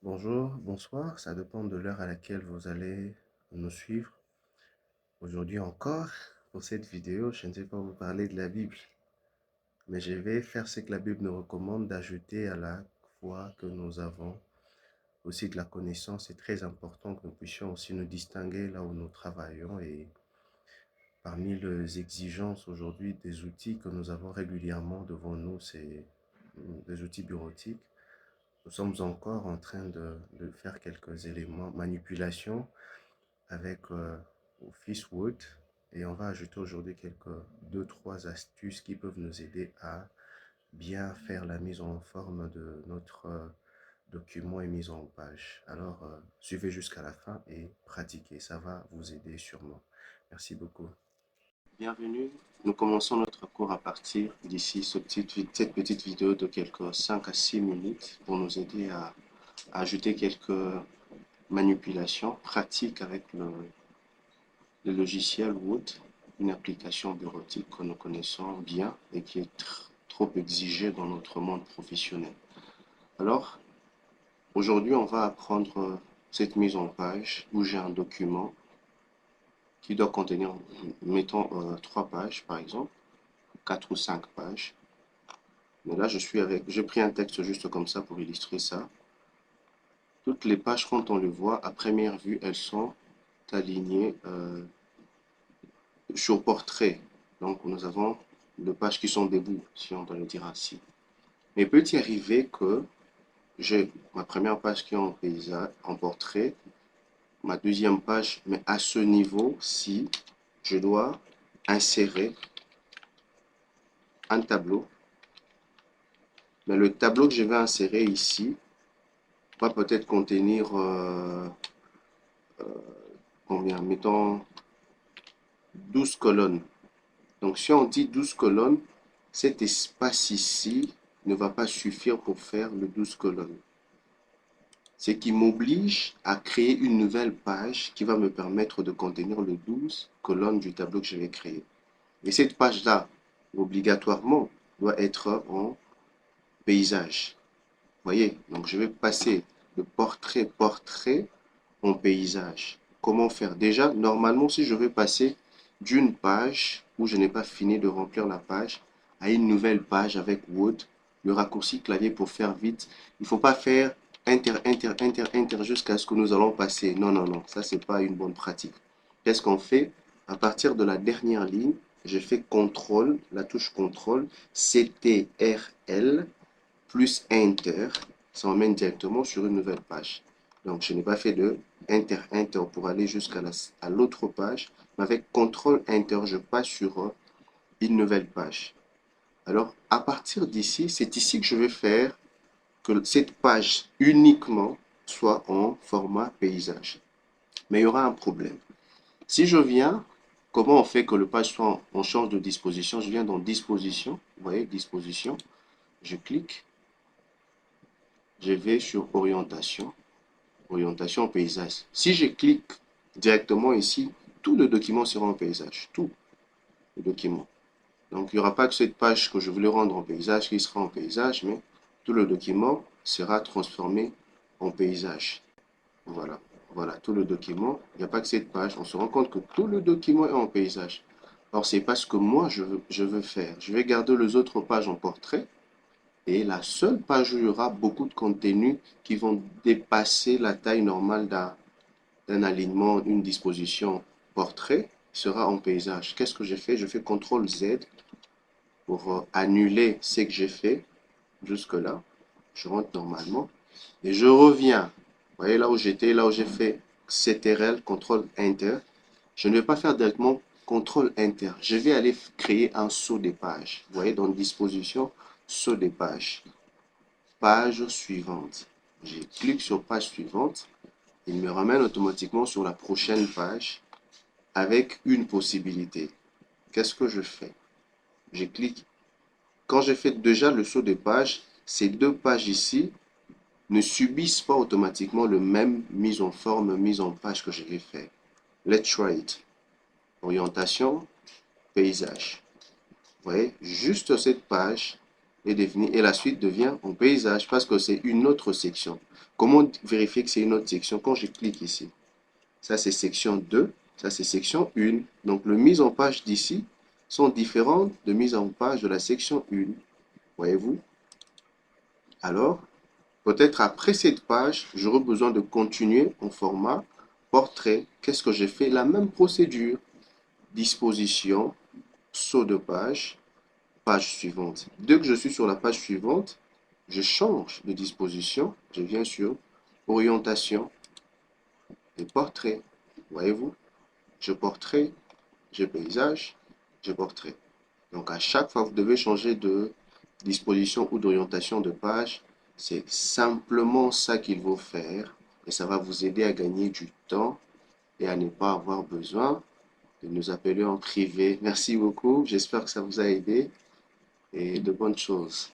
Bonjour, bonsoir, ça dépend de l'heure à laquelle vous allez nous suivre. Aujourd'hui encore, pour cette vidéo, je ne vais pas vous parler de la Bible, mais je vais faire ce que la Bible nous recommande d'ajouter à la foi que nous avons. Aussi de la connaissance, c'est très important que nous puissions aussi nous distinguer là où nous travaillons et parmi les exigences aujourd'hui des outils que nous avons régulièrement devant nous, c'est des outils bureautiques. Nous sommes encore en train de faire quelques éléments, manipulations avec Office Word et on va ajouter aujourd'hui quelques deux, trois astuces qui peuvent nous aider à bien faire la mise en forme de notre document et mise en page. Alors, suivez jusqu'à la fin et pratiquez, ça va vous aider sûrement. Merci beaucoup. Bienvenue, nous commençons notre cours à partir d'ici cette petite vidéo de quelques 5 à 6 minutes pour nous aider à ajouter quelques manipulations pratiques avec le logiciel Word, une application bureautique que nous connaissons bien et qui est trop exigée dans notre monde professionnel. Alors, aujourd'hui, on va apprendre cette mise en page où j'ai un document qui doit contenir, mettons, 3 pages par exemple, 4 ou 5 pages. Mais là, j'ai pris un texte juste comme ça pour illustrer ça. Toutes les pages, quand on le voit, à première vue, elles sont alignées sur portrait. Donc, nous avons deux pages qui sont debout, si on doit le dire ainsi. Mais peut-il arriver que j'ai ma première page qui est en paysage, en portrait, ma deuxième page, mais à ce niveau, si je dois insérer un tableau, mais le tableau que je vais insérer ici va peut-être contenir combien, mettons 12 colonnes. Donc, si on dit 12 colonnes, cet espace ici ne va pas suffire pour faire le 12 colonnes. Ce qui m'oblige à créer une nouvelle page qui va me permettre de contenir les 12 colonnes du tableau que je vais créer. Et cette page-là, obligatoirement, doit être en paysage. Vous voyez, donc je vais passer de portrait en paysage. Comment faire? Déjà, normalement, si je veux passer d'une page où je n'ai pas fini de remplir la page à une nouvelle page avec Word, le raccourci clavier pour faire vite, il ne faut pas faire enter jusqu'à ce que nous allons passer. Non, non, non, ça, c'est pas une bonne pratique. Qu'est-ce qu'on fait? À partir de la dernière ligne, je fais CTRL, la touche CTRL, CTRL, plus Enter, ça m'emmène directement sur une nouvelle page. Donc, je n'ai pas fait de Enter pour aller jusqu'à l'autre page, mais avec CTRL Enter, je passe sur une nouvelle page. Alors, à partir d'ici, c'est ici que je vais faire que cette page uniquement soit en format paysage. Mais il y aura un problème. Si je viens, comment on fait que le page soit, on change de disposition? Je viens dans disposition, vous voyez, disposition, je clique, je vais sur orientation, orientation paysage. Si je clique directement ici, tout le document sera en paysage, tout le document. Donc, il n'y aura pas que cette page que je voulais rendre en paysage qui sera en paysage, mais tout le document sera transformé en paysage. Voilà, voilà, tout le document. Il n'y a pas que cette page. On se rend compte que tout le document est en paysage. Alors, c'est pas ce que moi je veux faire. Je vais garder les autres pages en portrait. Et la seule page où il y aura beaucoup de contenus qui vont dépasser la taille normale d'un alignement, une disposition portrait sera en paysage. Qu'est-ce que j'ai fait? Je fais CTRL Z pour annuler ce que j'ai fait jusque-là. Je rentre normalement et je reviens. Vous voyez là où j'étais, là où j'ai fait CTRL, CTRL Enter. Je ne vais pas faire directement CTRL Enter. Je vais aller créer un saut des pages. Vous voyez, dans disposition, saut des pages. Page suivante. Je clique sur page suivante. Il me ramène automatiquement sur la prochaine page avec une possibilité. Qu'est-ce que je fais? Je clique. Quand j'ai fait déjà le saut des pages, ces deux pages ici ne subissent pas automatiquement le même mise en forme, mise en page que je vais faire. Let's try it. Orientation, paysage. Vous voyez, juste cette page et la suite devient en paysage parce que c'est une autre section. Comment vérifier que c'est une autre section? Quand je clique ici, ça c'est section 2, ça c'est section 1. Donc le mise en page d'ici sont différentes de mise en page de la section 1. Voyez-vous? Alors, peut-être après cette page, j'aurai besoin de continuer en format portrait. Qu'est-ce que j'ai fait? La même procédure. Disposition, saut de page, page suivante. Dès que je suis sur la page suivante, je change de disposition. Je viens sur orientation et portrait. Voyez-vous? Je portrait, je paysage, je portrait. Donc à chaque fois, vous devez changer de disposition ou d'orientation de page. C'est simplement ça qu'il faut faire et ça va vous aider à gagner du temps et à ne pas avoir besoin de nous appeler en privé. Merci beaucoup. J'espère que ça vous a aidé et de bonnes choses.